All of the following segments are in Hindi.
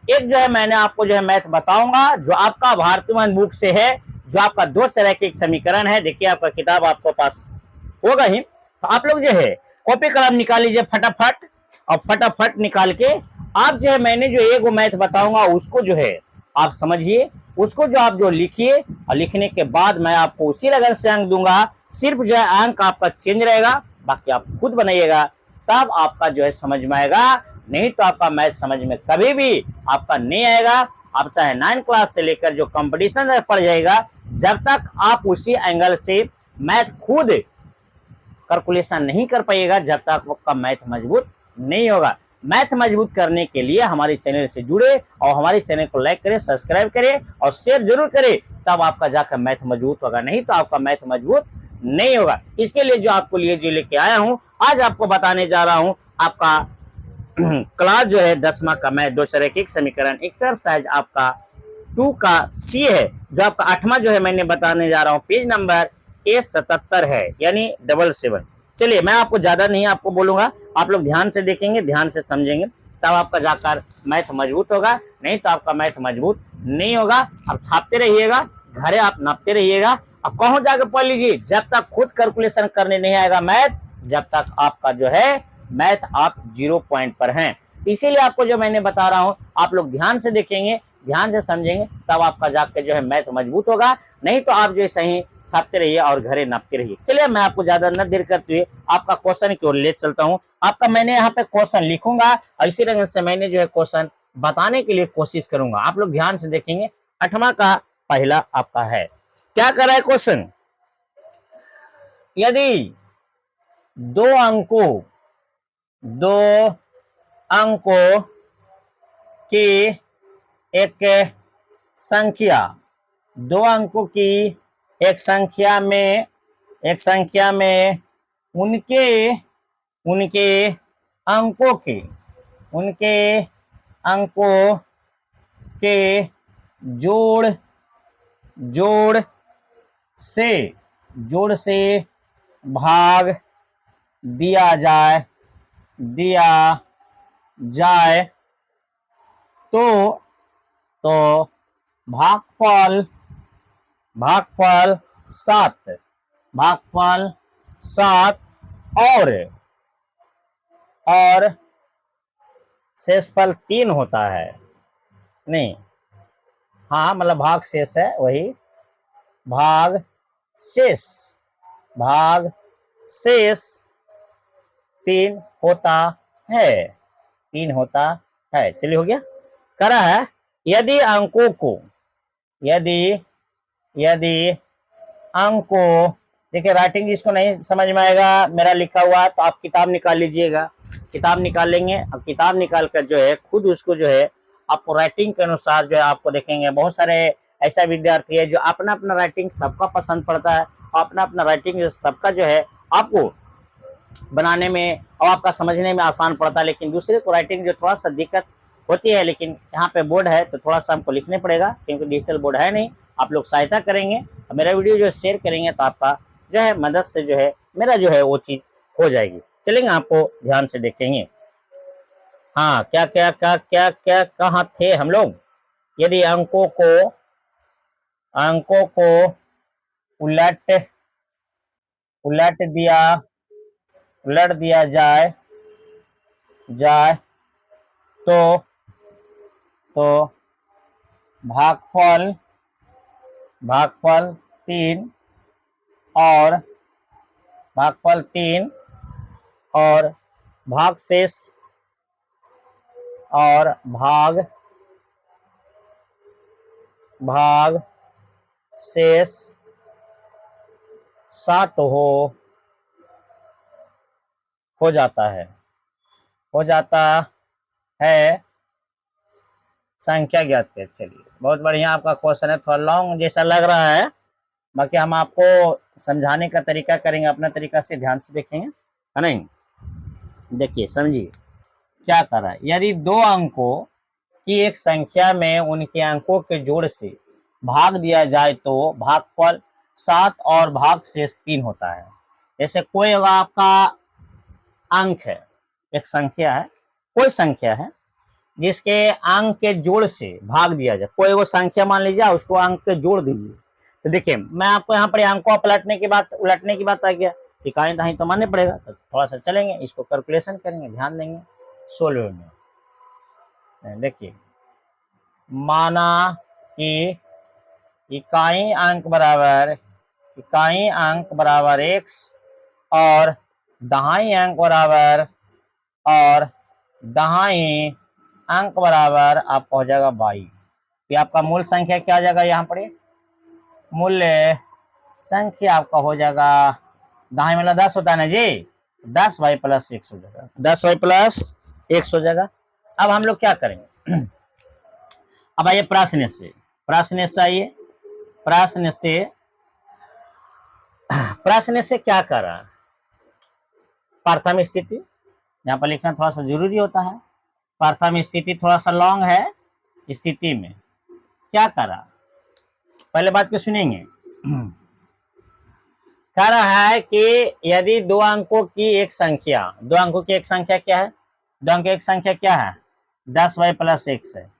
एक जो है मैंने आपको जो है मैथ बताऊंगा जो आपका भारतीय बुक से है, जो आपका दो तरह के एक समीकरण है। देखिए आपका किताब आपको पास होगा ही, तो आप लोग जो है कॉपी कलम निकाल लीजिए फटाफट, और फटाफट निकाल के आप जो है मैंने जो एक मैथ बताऊंगा उसको जो है आप समझिए, उसको जो आप जो लिखिए, और लिखने के बाद मैं आपको उसी लगन से अंक दूंगा। सिर्फ जो है अंक आपका चेंज रहेगा, बाकी आप खुद बनाइएगा, तब आपका जो है समझ में आएगा। नहीं तो आपका मैथ समझ में कभी भी आपका नहीं आएगा। आप चाहे 9 क्लास से लेकर जो कंपटीशन में पढ़ जाएगा, जब तक आप उसी एंगल से मैथ खुद कैलकुलेशन नहीं कर पाइएगा, जब तक आपका मैथ मजबूत नहीं होगा। मैथ मजबूत करने के लिए हमारे चैनल से जुड़े और हमारे चैनल को लाइक करें, सब्सक्राइब करें और शेयर जरूर करें, तब आपका जाकर मैथ मजबूत होगा। नहीं तो आपका मैथ मजबूत नहीं होगा। इसके लिए जो आपको लिए जो लेके आया हूं, आज आपको बताने जा रहा हूं आपका क्लास जो है 10वां का मैथ दो तरह के समीकरण एक्सरसाइज आपका 2 का सी है, जो आपका 8वां जो है मैंने बताने जा रहा हूं, पेज नंबर A77 है, यानी 77। चलिए मैं आपको ज्यादा नहीं आपको बोलूंगा, आप लोग ध्यान से देखेंगे, ध्यान से समझेंगे, तब आपका जाकर मैथ मजबूत होगा। नहीं तो आपका मैथ मजबूत नहीं होगा। आप छापते रहिएगा, घरे आप नापते रहिएगा, अब कहो जाकर पढ़ लीजिए। जब तक खुद कैलकुलेशन करने नहीं आएगा मैथ, जब तक आपका जो है मैथ आप 0 पॉइंट पर हैं। तो इसीलिए आपको जो मैंने बता रहा हूं, आप लोग ध्यान से देखेंगे, ध्यान से समझेंगे, तब आपका जाकर जो है मैथ मजबूत होगा। नहीं तो आप जो सही छापते रहिए और घरे नापते रहिए। चलिए मैं आपको ज्यादा न देर करते हुए आपका क्वेश्चन की ओर ले चलता हूं। आपका मैंने यहाँ पे क्वेश्चन लिखूंगा और इसी तरह से मैंने जो है क्वेश्चन बताने के लिए कोशिश करूंगा। आप लोग ध्यान से देखेंगे। 8वां का पहला आपका है, क्या कर रहा है क्वेश्चन, यदि दो अंकों की एक संख्या, दो अंकों की एक संख्या में उनके उनके अंकों के जोड़ जोड़ से भाग दिया जाए तो भागफल 7 और शेषफल 3 होता है। नहीं, हाँ मतलब भाग शेष है, वही भाग शेष 3 होता है। चलिए हो गया। करा है, यदि अंकों देखिए राइटिंग जिसको नहीं समझ में आएगा मेरा लिखा हुआ, तो आप किताब निकाल लीजिएगा, किताब निकाल लेंगे। अब किताब निकाल कर जो है खुद उसको जो है आपको राइटिंग के अनुसार जो है आपको देखेंगे। बहुत सारे ऐसा विद्यार्थी है जो अपना अपना राइटिंग सबका पसंद पड़ता है, अपना अपना राइटिंग सबका जो है आपको बनाने में और आपका समझने में आसान पड़ता है, लेकिन दूसरे को राइटिंग जो थोड़ा सा दिक्कत होती है। लेकिन यहाँ पे बोर्ड है तो थोड़ा सा हमको लिखने पड़ेगा, क्योंकि डिजिटल बोर्ड है नहीं। आप लोग सहायता करेंगे और मेरा वीडियो जो शेयर करेंगे, तो आपका जो है मदद से जो है मेरा जो है वो चीज़ हो जाएगी। चलेंगे, आपको ध्यान से देखेंगे। हाँ, क्या क्या क्या क्या क्या कहाँ थे हम लोग। यदि अंकों को उलट दिया जाए तो भागफल 3 और भाग शेष और भाग शेष 7 हो जाता है। संख्या ज्ञात है। चलिए बहुत बढ़िया आपका क्वेश्चन है, थोड़ा लॉन्ग जैसा लग रहा है, बाकी हम आपको समझाने का तरीका करेंगे अपना तरीका से, ध्यान से देखेंगे, है नहीं। देखिए समझिए क्या कर रहा है, यदि दो अंकों की एक संख्या में उनके अंकों के जोड़ से भाग दिया जाए तो भागफल 7 और भाग शेष 3 होता है। जैसे कोई आपका अंक है, एक संख्या है, कोई संख्या है, जिसके अंक के जोड़ से भाग दिया जाए। कोई वो संख्या मान लीजिए, उसको अंक के जोड़ दीजिए। तो देखिए मैं आपको यहाँ पर अंक को पलटने की बात, उलटने की बात आ गया, इकाई दहाई तो मानने पड़ेगा। तो थोड़ा सा चलेंगे, इसको कैलकुलेशन करेंगे, ध्यान देंगे सोल्व में। देखिए माना कि इकाई अंक बराबर x और दहाई अंक बराबर आपका हो जाएगा y। ये आपका मूल संख्या क्या आ जाएगा, यहाँ पर मूल्य संख्या आपका हो जाएगा, दहाई मतलब 10 होता है ना जी, 10y + x हो जाएगा, 10y + x हो जाएगा। अब हम लोग क्या करेंगे, अब आइए प्रश्न से आइए, प्रश्न से क्या कर रहा है, प्रथम स्थिति यहाँ पर लिखना थोड़ा सा जरूरी होता है। प्रथम स्थिति थोड़ा सा लॉन्ग है, स्थिति में क्या कर रहा, पहले बात को सुनेंगे। कह रहा है कि यदि दो अंकों की एक संख्या क्या है, 10y + x है।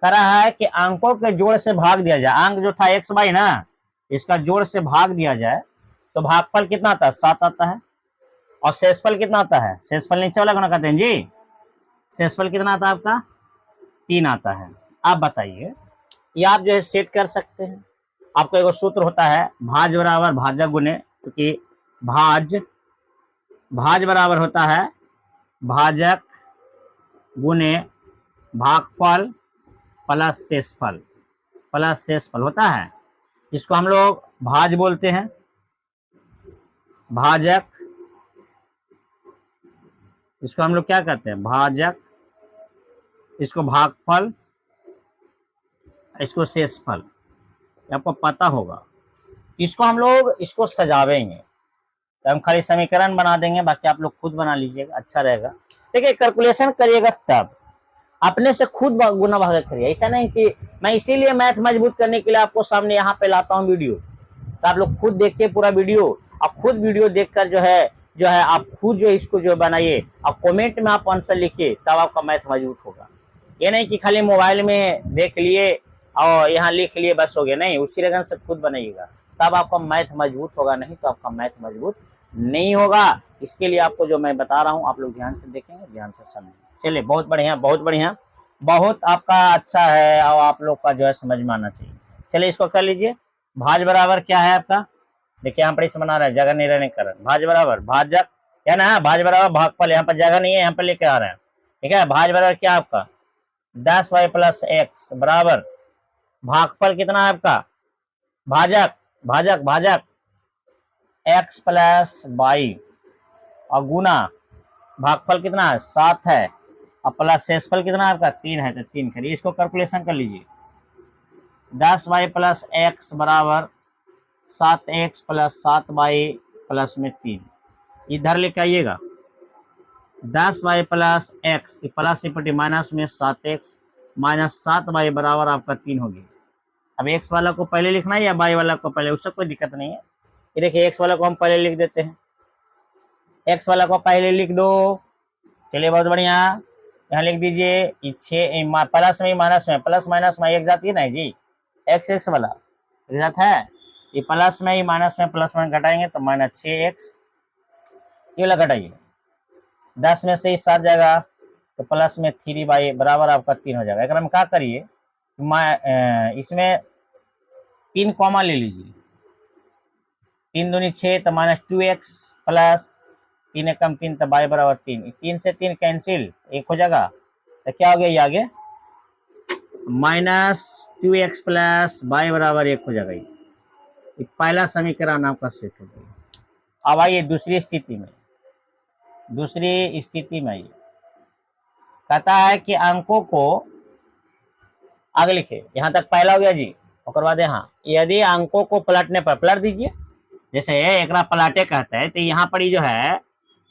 कह रहा है कि अंकों के जोड़ से भाग दिया जाए, अंक जो था x y ना, इसका जोड़ से भाग दिया जाए तो भागफल कितना आता है, 7 आता है। और शेषफल कितना आता है, शेषफल नीचे वाला गुणा करते हैं जी, शेषफल कितना आता है आपका, 3 आता है। आप बताइए, ये आप जो है सेट कर सकते हैं। आपको एक सूत्र होता है, भाज बराबर भाजक गुने, क्योंकि भाज बराबर होता है भाजक गुने भागफल प्लस शेषफल होता है। इसको हम लोग भाज बोलते हैं, भाजक, इसको हम लोग क्या कहते हैं, भाजक, इसको भागफल, इसको शेषफल, आपको पता होगा। इसको हम लोग इसको सजावेंगे, तो हम खाली समीकरण बना देंगे, बाकी आप लोग खुद बना लीजिएगा, अच्छा रहेगा। देखिए कैलकुलेशन करिएगा तब अपने से खुद गुना भाग करिए, ऐसा नहीं कि मैं इसीलिए मैथ मजबूत करने के लिए आपको सामने यहाँ पे लाता हूँ वीडियो, तो आप लोग खुद देखिए पूरा वीडियो, और खुद वीडियो देखकर जो है आप खुद जो इसको जो बनाइए, और कमेंट में आप आंसर लिखिए, तब आपका मैथ मजबूत होगा। ये नहीं कि खाली मोबाइल में देख लिए और यहाँ लिख लिए बस हो गया, नहीं, उसी लगन से खुद बनाइएगा, तब आपका मैथ मजबूत होगा, नहीं तो आपका मैथ मजबूत नहीं होगा। इसके लिए आपको जो मैं बता रहा हूँ आप लोग ध्यान से देखेंगे, ध्यान से समझेंगे। चलिए बहुत बढ़िया, बहुत आपका अच्छा है, और आप लोग का जो है समझ में आना चाहिए। चलिए इसको कर लीजिए, भाज बराबर क्या है आपका, देखिए यहाँ पर इसे बना रहे हैं, जगह नहीं रहने कारण, भाज बराबर भाजक है ना, भाज बराबर भागफल, यहाँ पर जगह नहीं है, यहाँ पर लेके आ रहे हैं, ठीक है। भाज बराबर क्या आपका 10y + x बराबर भागफल कितना है आपका, भाजक x + y, और गुना भागफल कितना है 7 है, और प्लस शेषफल कितना आपका 3 है, तो 3 करिए, इसको कैलकुलेशन कर लीजिए। 10y + x बराबर 7x + 7y प्लस में 3, इधर लेके आइएगा। 10y + x प्लस माइनस में 7x - 7y बराबर आपका 3 होगी। अब x वाला को पहले लिखना है या y वाला को पहले, उससे कोई दिक्कत नहीं है। ये देखिए x वाला को हम पहले लिख देते हैं, x वाला को पहले लिख दो। चलिए बहुत बढ़िया, यहाँ लिख दीजिए 6 प्लस में माइनस में, प्लस माइनस में एक जाती है ना जी, x वाला एक जात है, ये प्लस में ही माइनस में प्लस में घटाएंगे तो -6x, ये वाला घटाइए, 10 में से 7 जाएगा तो प्लस में 3y बराबर आपका 3 हो जाएगा। अगर हम क्या करिए, इसमें 3 कॉमा ले लीजिए, 3 दूनी 6 तो -2x प्लस 3 एकम 3 तो y बराबर 3, 3 से 3 कैंसिल, 1 हो जाएगा, तो क्या हो गया ये आगे -2x प्लस y बराबर 1 हो जाएगा। ये पहला समीकरण आपका सेट हो गया। अब आइए दूसरी स्थिति में आइए, कहता है कि अंकों को आगे लिखे, यहाँ तक पहला हो गया जी, और बाद यहाँ यदि अंकों को पलटने पर, पलट दीजिए, जैसे एक पलटे कहते हैं, तो यहाँ पर जो है,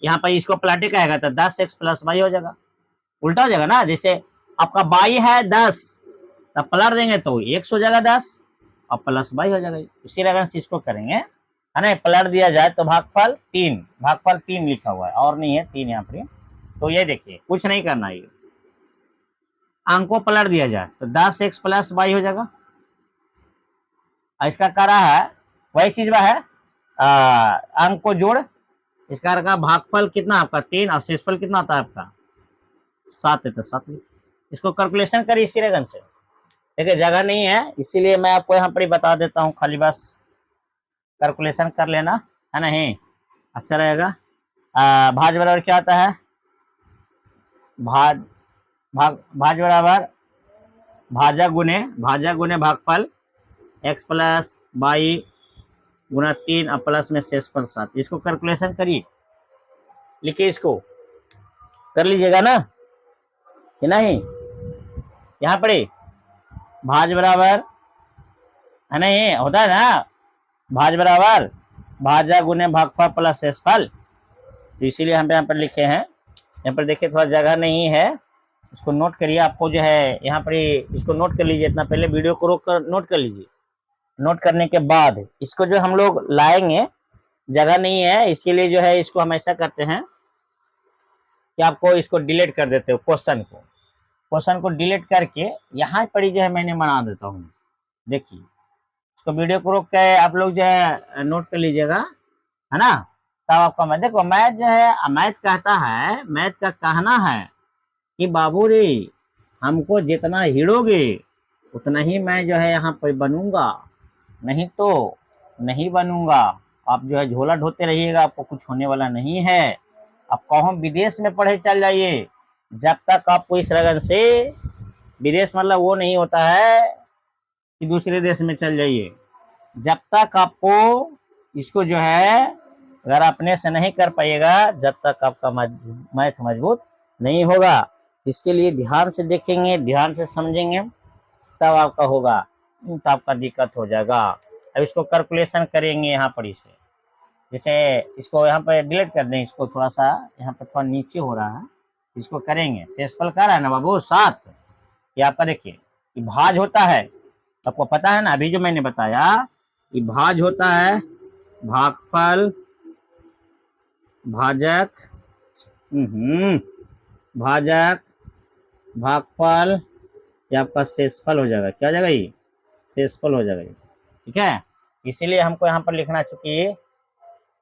यहाँ पर इसको पलटे कहेगा तो 10x + y हो जाएगा, उल्टा हो जाएगा ना, जैसे आपका y है 10, तब पलट देंगे तो x हो जाएगा 10 और प्लस y हो जाएगा। उसी तरह से इसको करेंगे, है ना, पलट दिया जाए तो भागफल 3 लिखा हुआ है, और नहीं है 3 यहाँ पर। तो ये देखिए कुछ नहीं करना, ये अंक को पलट दिया जाए तो 10x प्लस वाई हो जाएगा। इसका क्या रहा है, वही चीज है, अंक को जोड़, इसका का भागफल कितना आपका 3 और शेषफल कितना आता है आपका 7 है, तो 7। इसको कैलकुलेशन करिए इसी रेगन से। देखिए जगह नहीं है इसीलिए मैं आपको यहाँ पर बता देता हूँ, खाली बस कैलकुलेशन कर लेना है, नहीं अच्छा रहेगा। भाज बराबर क्या आता है, भाज बराबर भाजा गुने भागफल x प्लस वाई गुना 3 और प्लस में शेषफल 7। इसको कैलकुलेशन करिए, लिखिए, इसको कर लीजिएगा ना कि नहीं। यहाँ पर भाज बराबर है, नहीं होता है ना, भाज बराबर भाजा गुने भागफल प्लस शेषफल, तो इसीलिए हम यहाँ पर लिखे हैं। यहाँ पर देखिए थोड़ा जगह नहीं है, इसको नोट करिए। आपको जो है यहाँ पर इसको नोट कर लीजिए, इतना पहले वीडियो को रोक कर नोट कर लीजिए। नोट करने के बाद इसको जो हम लोग लाएंगे, जगह नहीं है इसके लिए जो है इसको हम ऐसा करते हैं कि आपको इसको डिलीट कर देते हो, क्वेश्चन को डिलीट करके यहाँ पर जो है मैंने बना देता हूँ। देखिए इसको वीडियो को रोक के आप लोग जो है नोट कर लीजिएगा, है ना। तब आपका मैं देखो मैथ जो है, मैथ कहता है, मैथ का कहना है कि बाबू रे हमको जितना हिड़ोगे उतना ही मैं जो है यहाँ पर बनूंगा, नहीं तो नहीं बनूंगा। आप जो है झोला ढोते रहिएगा, आपको कुछ होने वाला नहीं है। आप कहो विदेश में पढ़े चल जाइए, जब तक आपको इस लगन से, विदेश मतलब वो नहीं होता है कि दूसरे देश में चल जाइए, जब तक आपको इसको जो है अगर अपने से नहीं कर पाइएगा, जब तक आपका मैथ मजबूत नहीं होगा। इसके लिए ध्यान से देखेंगे, ध्यान से समझेंगे, तब आपका होगा, तो आपका दिक्कत हो जाएगा। अब इसको कैलकुलेशन करेंगे यहाँ पर इसे, जैसे इसको यहाँ पर डिलीट कर दें, इसको थोड़ा सा यहाँ पर थोड़ा नीचे हो रहा है, इसको करेंगे। शेषफल क्या रहा है ना बाबू 7। ये आपका देखिए ये भाज होता है, आपको पता है ना, अभी जो मैंने बताया ये भाज होता है, भागफल भाजक भाजक भागफल, ये आपका शेषफल हो जाएगा। क्या हो जाएगा ये शेषफल हो जाएगा, ठीक है। इसीलिए हमको यहाँ पर लिखना, चूंकि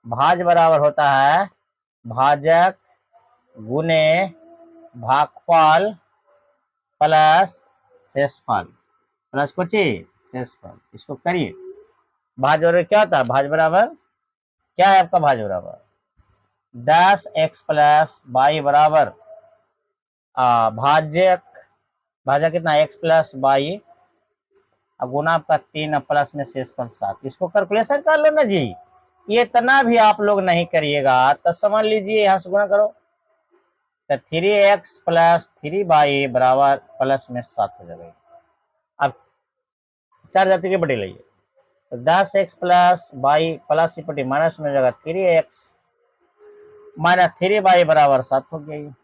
भाज बराबर होता है भाजक गुने भागफल प्लस शेषफल प्लस कुछ शेषफल। इसको करिए, भाज बराबर क्या होता है, भाज बराबर क्या है आपका, भाज बराबर 10x प्लस वाई बराबर भाजक कितना x प्लस वाई गुना आपका 3 प्लस में शेषफल 7। इसको कैलकुलेशन कर लो ना जी। ये इतना भी आप लोग नहीं करिएगा तो समझ लीजिए, यहाँ से गुना करो तो 3x प्लस 3y बराबर प्लस में 7 हो जाएगा। अब 4 जाति के बटे लाइए तो 10x प्लस वाई प्लस की पट्टी माइनस में हो जाएगा 3x माइनस 3y बराबर 7 हो गया।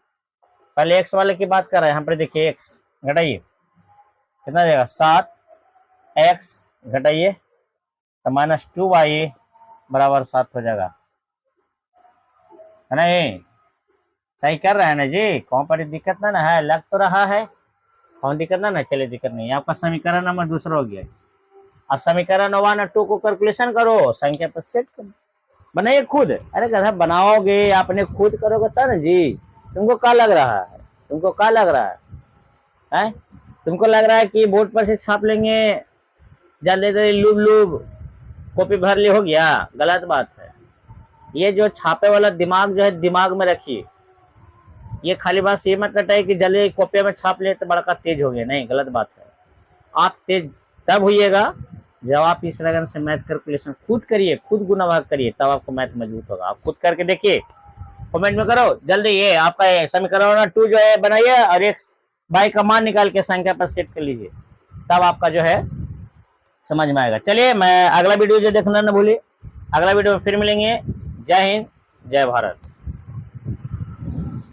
पहले x वाले की बात कर रहे हैं, यहाँ पर देखिए x घटाइए कितना जाएगा 7x घटाइए तो माइनस 2y बराबर 7 हो जाएगा, है ना। ये सही कर रहा है ना जी, कौन पर दिक्कत ना है, लग तो रहा है, कौन दिक्कत ना, चले दिक्कत नहीं। आपका समीकरण नंबर दूसरा हो गया। अब समीकरण 1 और 2 को कैलकुलेशन करो, संख्या पर सेट करो, बनाइए खुद। अरे गधा बनाओगे आपने खुद करोगे तब ना जी। तुमको क्या लग रहा है, तुमको क्या लग रहा है? तुमको लग रहा है कि बोर्ड पर से छाप लेंगे, जल्दी लूब कॉपी भर ले हो गया, गलत बात है। ये जो छापे वाला दिमाग जो है दिमाग में रखिए, ये खाली बात ये मत रटाइए कि जल्दी कॉपी में छाप ले तो बड़का तेज हो गया, नहीं, गलत बात है। आप तेज तब होइएगा जब आप इस लगन से मैथ कैलकुलेशन खुद करिए, खुद गुना भाग करिए, तब आपको मैथ मजबूत होगा। आप खुद करके देखिए, कमेंट में करो जल्दी। ये आपका समीकरण 2 जो है बनाइए और x y का मान निकाल के संख्या पर सेट कर लीजिए, तब आपका जो है समझ में आएगा। चलिए मैं अगला वीडियो जो देखना ना भूलिए, अगला वीडियो में फिर मिलेंगे। जय हिंद, जय भारत।